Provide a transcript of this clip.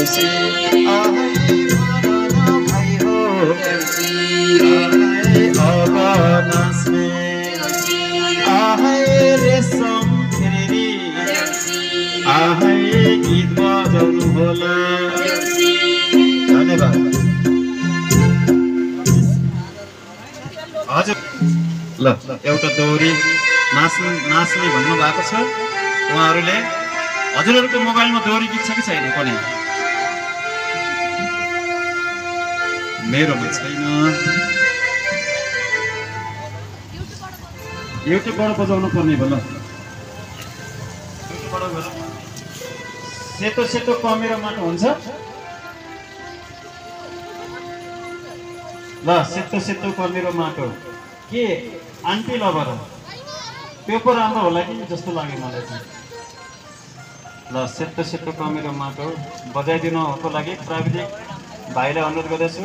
देउसी भाइ हो अब नाच्ने रेशम फेरि गीत बजाउनु होला। धन्यवाद। हजुर ल एउटा दोहोरी नाच्ने भन्नु भएको छ उहाँहरूले। हजुरहरूको मोबाइलमा दोहोरी गीत छ कि छैन? कुनै मेरोमा छैन। युट्युबबाट बजाउनु पर्ने भयो। सेतो सेतो कमेरो माटो हुन्छ ल। सेतो सेतो कमेरो माटो के आन्टी लभर त्यो पो राम्रो होला कि जस्तो लाग्यो मलाई चाहिँ। ल सेतो सेतो कमेरो माटो बजाइदिनुको लागि प्राविधिक भाइलाई अनुरोध गर्दछु।